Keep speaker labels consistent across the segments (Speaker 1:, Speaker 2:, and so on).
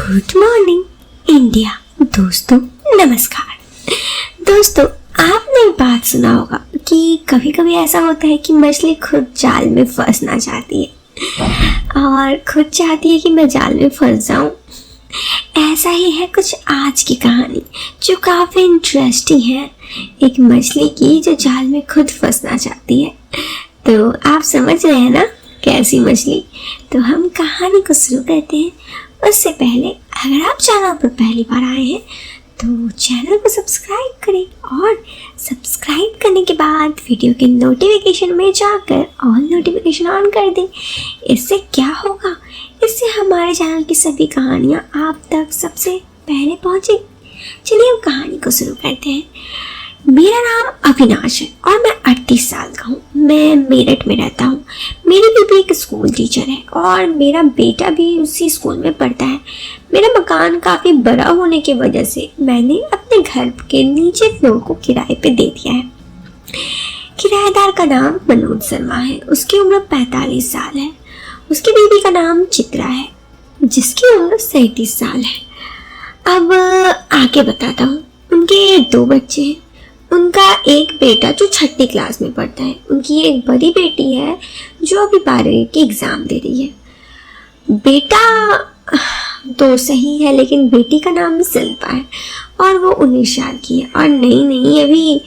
Speaker 1: Good morning India. दोस्तों नमस्कार। दोस्तों आपने एक बात सुना होगा कि कभी कभी ऐसा होता है कि मछली खुद जाल में फंसना चाहती है और खुद चाहती है कि मैं जाल में फंस जाऊं। ऐसा ही है कुछ आज की कहानी जो काफ़ी इंटरेस्टिंग है, एक मछली की जो जाल में खुद फंसना चाहती है। तो आप समझ रहे हैं ना कैसी मछली। तो हम कहानी को शुरू करते हैं। उससे पहले अगर आप चैनल पर पहली बार आए हैं तो चैनल को सब्सक्राइब करें और सब्सक्राइब करने के बाद वीडियो के नोटिफिकेशन में जाकर ऑल नोटिफिकेशन ऑन कर दें। इससे क्या होगा, इससे हमारे चैनल की सभी कहानियाँ आप तक सबसे पहले पहुँचेंगी। चलिए हम कहानी को शुरू करते हैं। मेरा नाम अविनाश है और मैं 38 साल का हूँ। मैं मेरठ में रहता हूँ। मेरी बीबी एक स्कूल टीचर है और मेरा बेटा भी उसी स्कूल में पढ़ता है। मेरा मकान काफ़ी बड़ा होने की वजह से मैंने अपने घर के नीचे फ्लोर को किराए पे दे दिया है। किराएदार का नाम मनोज शर्मा है। उसकी उम्र 45 साल है। उसकी बीबी का नाम चित्रा है जिसकी उम्र 37 साल है। अब आगे बताता हूँ। उनके 2 बच्चे हैं। उनका एक बेटा जो 6ठी क्लास में पढ़ता है। उनकी एक बड़ी बेटी है जो अभी 12वीं की एग्ज़ाम दे रही है। बेटा तो सही है लेकिन बेटी का नाम शिल्पा है और वो 19 साल की है और नई अभी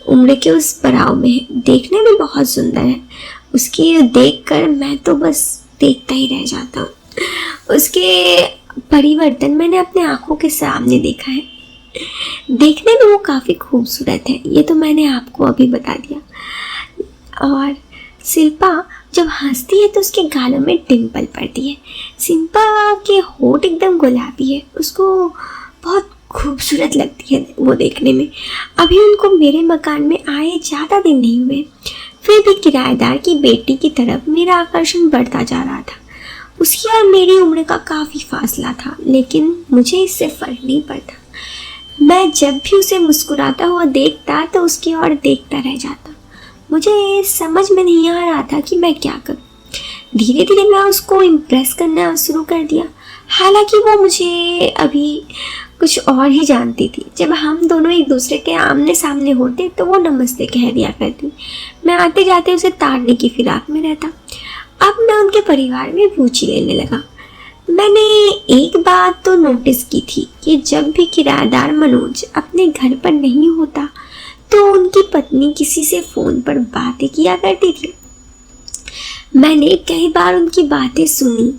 Speaker 1: उम्र के उस पड़ाव में है। देखने में बहुत सुंदर है। उसकी देखकर मैं तो बस देखता ही रह जाता हूँ। उसके परिवर्तन मैंने अपने आँखों के सामने देखा है। देखने में वो काफ़ी खूबसूरत है, ये तो मैंने आपको अभी बता दिया। और शिल्पा जब हंसती है तो उसके गालों में डिम्पल पड़ती है। शिल्पा के होंठ एकदम गुलाबी है। उसको बहुत खूबसूरत लगती है वो देखने में। अभी उनको मेरे मकान में आए ज़्यादा दिन नहीं हुए, फिर भी किराएदार की बेटी की तरफ मेरा आकर्षण बढ़ता जा रहा था। उसकी और मेरी उम्र का काफ़ी फासला था लेकिन मुझे इससे फ़र्क नहीं पड़ता। मैं जब भी उसे मुस्कुराता हुआ देखता तो उसकी ओर देखता रह जाता। मुझे समझ में नहीं आ रहा था कि मैं क्या करूं। धीरे धीरे मैं उसको इम्प्रेस करना शुरू कर दिया। हालांकि वो मुझे अभी कुछ और ही जानती थी। जब हम दोनों एक दूसरे के आमने सामने होते तो वो नमस्ते कह दिया करती। मैं आते जाते उसे ताड़ने की फिराक में रहता। अब मैं उनके परिवार में रुचि लेने लगा। मैंने एक बात तो नोटिस की थी कि जब भी किराएदार मनोज अपने घर पर नहीं होता तो उनकी पत्नी किसी से फ़ोन पर बातें किया करती थी। मैंने कई बार उनकी बातें सुनी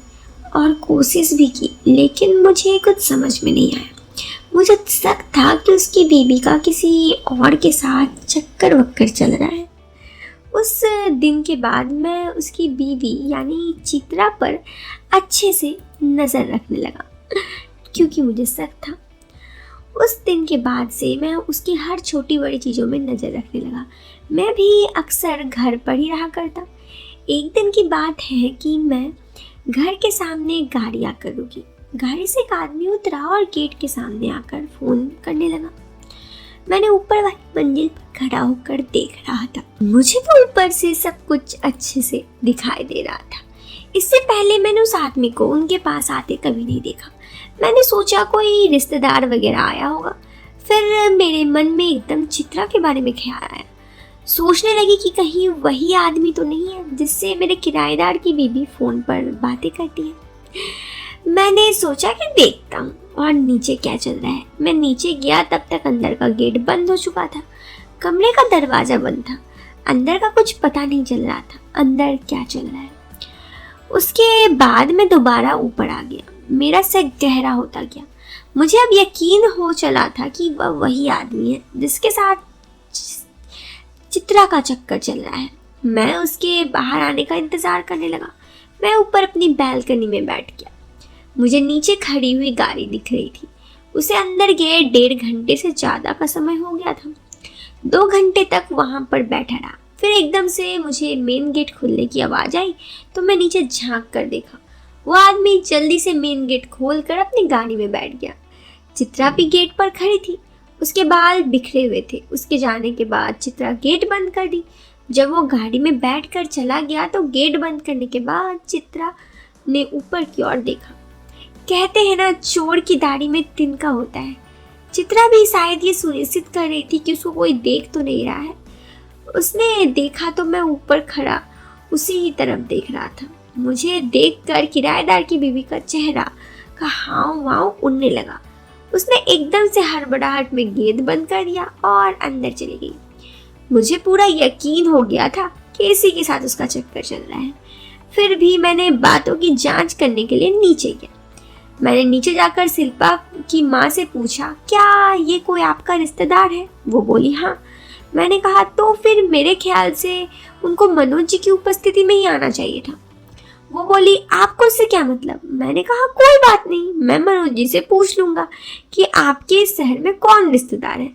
Speaker 1: और कोशिश भी की लेकिन मुझे कुछ समझ में नहीं आया। मुझे शक था कि उसकी बीबी का किसी और के साथ चक्कर वक्कर चल रहा है। उस दिन के बाद मैं उसकी बीवी यानी चित्रा पर अच्छे से नज़र रखने लगा क्योंकि मुझे शक था। उस दिन के बाद से मैं उसकी हर छोटी बड़ी चीज़ों में नज़र रखने लगा। मैं भी अक्सर घर पर ही रहा करता। एक दिन की बात है कि मैं घर के सामने एक गाड़ी आकर रुकी। गाड़ी से एक आदमी उतरा और गेट के सामने आकर फ़ोन करने लगा। मैंने ऊपर वाली मंजिल पर खड़ा होकर देख रहा था। मुझे तो ऊपर से सब कुछ अच्छे से दिखाई दे रहा था। इससे पहले मैंने उस आदमी को उनके पास आते कभी नहीं देखा। मैंने सोचा कोई रिश्तेदार वगैरह आया होगा। फिर मेरे मन में एकदम चित्रा के बारे में ख्याल आया। सोचने लगी कि कहीं वही आदमी तो नहीं है जिससे मेरे किराएदार की बीबी फ़ोन पर बातें करती है। मैंने सोचा कि देखता हूँ और नीचे क्या चल रहा है। मैं नीचे गया तब तक अंदर का गेट बंद हो चुका था। कमरे का दरवाज़ा बंद था। अंदर का कुछ पता नहीं चल रहा था अंदर क्या चल रहा है। उसके बाद मैं दोबारा ऊपर आ गया। मेरा सर गहरा होता गया। मुझे अब यकीन हो चला था कि वह वही आदमी है जिसके साथ चित्रा का चक्कर चल रहा है। मैं उसके बाहर आने का इंतज़ार करने लगा। मैं ऊपर अपनी बैल्कनी में बैठ गया। मुझे नीचे खड़ी हुई गाड़ी दिख रही थी। उसे अंदर गए 1.5 घंटे से ज़्यादा का समय हो गया था। 2 घंटे तक वहाँ पर बैठा रहा। फिर एकदम से मुझे मेन गेट खुलने की आवाज़ आई तो मैं नीचे झांक कर देखा। वो आदमी जल्दी से मेन गेट खोल कर अपनी गाड़ी में बैठ गया। चित्रा भी गेट पर खड़ी थी। उसके बाल बिखरे हुए थे। उसके जाने के बाद चित्रा गेट बंद कर दी। जब वो गाड़ी में बैठकर चला गया तो गेट बंद करने के बाद चित्रा ने ऊपर की ओर देखा। कहते हैं ना, चोर की दाढ़ी में तिनका होता है। चित्रा भी शायद ये सुनिश्चित कर रही थी कि उसको कोई देख तो नहीं रहा है। उसने देखा तो मैं ऊपर खड़ा उसी ही तरफ देख रहा था। मुझे देखकर किराएदार की बीवी का चेहरा का हाव भाव उड़ने लगा। उसने एकदम से हड़बड़ाहट में गेट बंद कर दिया और अंदर चली गई। मुझे पूरा यकीन हो गया था कि इसी के साथ उसका चक्कर चल रहा है। फिर भी मैंने बातों की जांच करने के लिए नीचे गया। मैंने नीचे जाकर शिल्पा की माँ से पूछा, क्या ये कोई आपका रिश्तेदार है? वो बोली हाँ। मैंने कहा तो फिर मेरे ख्याल से उनको मनोज जी की उपस्थिति में ही आना चाहिए था। वो बोली आपको इससे क्या मतलब? मैंने कहा कोई बात नहीं, मैं मनोज जी से पूछ लूंगा कि आपके शहर में कौन रिश्तेदार है,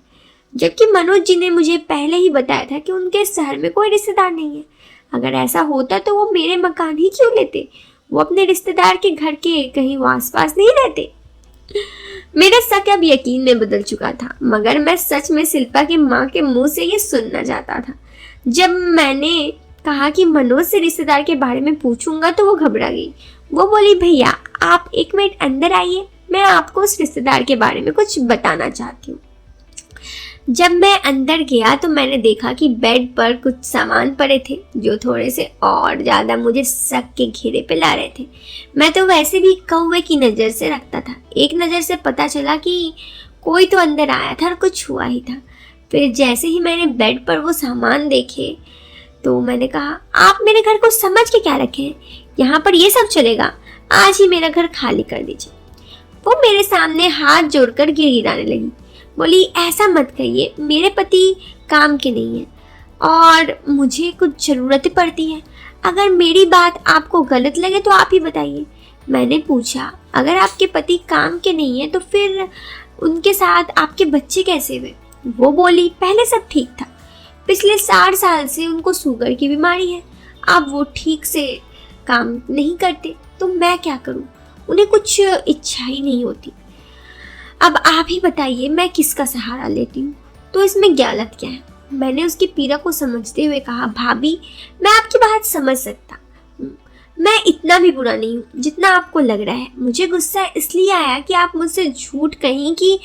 Speaker 1: जबकि मनोज जी ने मुझे पहले ही बताया था कि उनके शहर में कोई रिश्तेदार नहीं है। अगर ऐसा होता तो वो मेरे मकान ही क्यों लेते? वो अपने रिश्तेदार के घर के कहीं आसपास नहीं रहते। मेरा शक अब यकीन में बदल चुका था, मगर मैं सच में शिल्पा की माँ के मुंह से ये सुनना चाहता था। जब मैंने कहा कि मनोज से रिश्तेदार के बारे में पूछूंगा तो वो घबरा गई। वो बोली भैया आप 1 मिनट अंदर आइए, मैं आपको उस रिश्तेदार के बारे में कुछ बताना चाहती हूँ। जब मैं अंदर गया तो मैंने देखा कि बेड पर कुछ सामान पड़े थे जो थोड़े से और ज़्यादा मुझे शक के घेरे पे ला रहे थे। मैं तो वैसे भी कौवे की नज़र से रखता था। एक नज़र से पता चला कि कोई तो अंदर आया था और कुछ हुआ ही था। फिर जैसे ही मैंने बेड पर वो सामान देखे तो मैंने कहा आप मेरे घर को समझ के क्या रखे हैं? यहाँ पर ये सब चलेगा? आज ही मेरा घर खाली कर दीजिए। वो मेरे सामने हाथ जोड़कर गिड़गिड़ाने लगी। बोली ऐसा मत कहिए, मेरे पति काम के नहीं है और मुझे कुछ ज़रूरतें पड़ती हैं। अगर मेरी बात आपको गलत लगे तो आप ही बताइए। मैंने पूछा अगर आपके पति काम के नहीं है तो फिर उनके साथ आपके बच्चे कैसे हुए? वो बोली पहले सब ठीक था, पिछले 60 साल से उनको शुगर की बीमारी है। अब वो ठीक से काम नहीं करते तो मैं क्या करूं? उन्हें कुछ इच्छा ही नहीं होती। अब आप ही बताइए मैं किसका सहारा लेती हूँ? तो इसमें गलत क्या है? मैंने उसकी पीड़ा को समझते हुए कहा भाभी मैं आपकी बात समझ सकता हूँ, मैं इतना भी बुरा नहीं हूँ जितना आपको लग रहा है। मुझे गुस्सा इसलिए आया कि आप मुझसे झूठ कहीं कि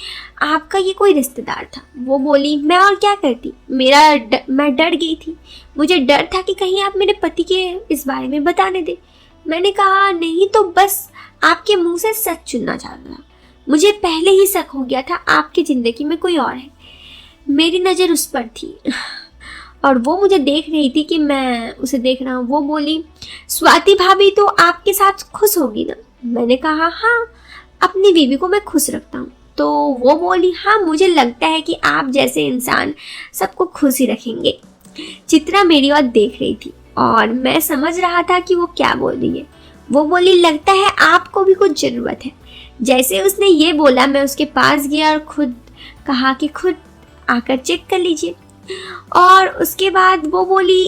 Speaker 1: आपका ये कोई रिश्तेदार था। वो बोली मैं और क्या करती, मैं डर गई थी। मुझे डर था कि कहीं आप मेरे पति के इस बारे में बताने दे। मैंने कहा नहीं तो बस आपके मुंह से सच सुनना चाहता था। मुझे पहले ही शक हो गया था आपकी जिंदगी में कोई और है। मेरी नज़र उस पर थी और वो मुझे देख रही थी कि मैं उसे देख रहा हूँ। वो बोली स्वाति भाभी तो आपके साथ खुश होगी ना? मैंने कहा हाँ, अपनी बीवी को मैं खुश रखता हूँ। तो वो बोली हाँ, मुझे लगता है कि आप जैसे इंसान सबको खुश ही रखेंगे। चित्रा मेरी ओर देख रही थी और मैं समझ रहा था कि वो क्या बोल रही है। वो बोली लगता है आपको भी कुछ ज़रूरत है। जैसे उसने ये बोला मैं उसके पास गया और खुद कहा कि खुद आकर चेक कर लीजिए। और उसके बाद वो बोली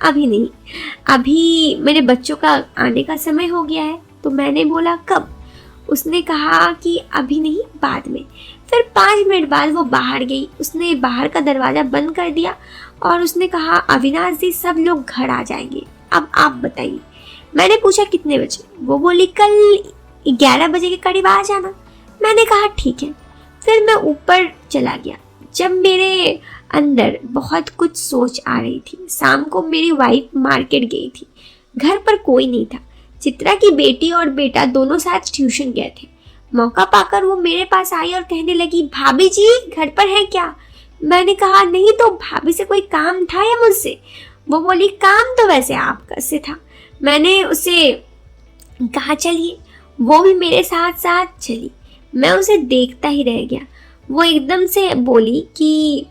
Speaker 1: अभी नहीं, अभी मेरे बच्चों का आने का समय हो गया है। तो मैंने बोला कब? उसने कहा कि अभी नहीं, बाद में। फिर 5 मिनट बाद वो बाहर गई। उसने बाहर का दरवाज़ा बंद कर दिया और उसने कहा अविनाश जी सब लोग घर आ जाएंगे, अब आप बताइए। मैंने पूछा कितने बजे? वो बोली कल 11 बजे के करीब आ जाना। मैंने कहा ठीक है। फिर मैं ऊपर चला गया। जब मेरे अंदर बहुत कुछ सोच आ रही थी। शाम को मेरी वाइफ मार्केट गई थी, घर पर कोई नहीं था। चित्रा की बेटी और बेटा दोनों साथ ट्यूशन गए थे। मौका पाकर वो मेरे पास आई और कहने लगी भाभी जी घर पर है क्या? मैंने कहा नहीं, तो भाभी से कोई काम था या मुझसे? वो बोली काम तो वैसे आपका से था। मैंने उसे कहा चलिए, वो भी मेरे साथ साथ चली। मैं उसे देखता ही रह गया। वो एकदम से बोली कि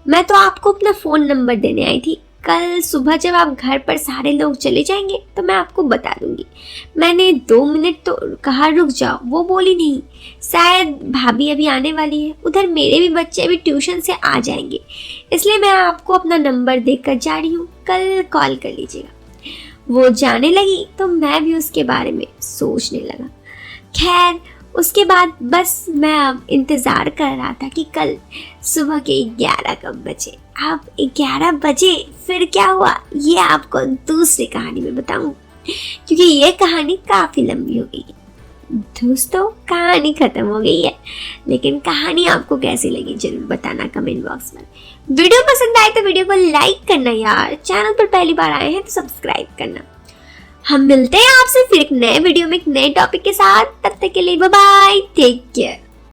Speaker 1: मैं तो आपको अपना फ़ोन नंबर देने आई थी, कल सुबह जब आप घर पर सारे लोग चले जाएंगे तो मैं आपको बता दूंगी। मैंने 2 मिनट तो कहा रुक जाओ। वो बोली नहीं, शायद भाभी अभी आने वाली है, उधर मेरे भी बच्चे भी ट्यूशन से आ जाएंगे, इसलिए मैं आपको अपना नंबर देकर जा रही हूँ, कल कॉल कर लीजिएगा। वो जाने लगी तो मैं भी उसके बारे में सोचने लगा। खैर उसके बाद बस मैं अब इंतज़ार कर रहा था कि कल सुबह के 11 कब बजे। अब 11 बजे फिर क्या हुआ ये आपको दूसरी कहानी में बताऊं, क्योंकि ये कहानी काफ़ी लंबी हो गई है। दोस्तों कहानी खत्म हो गई है, लेकिन कहानी आपको कैसी लगी जरूर बताना कमेंट बॉक्स में। वीडियो पसंद आए तो वीडियो को लाइक करना यार, चैनल पर पहली बार आए हैं तो सब्सक्राइब करना। हम मिलते हैं आपसे फिर एक नए वीडियो में एक नए टॉपिक के साथ, तब तक के लिए बाय बाय, टेक केयर।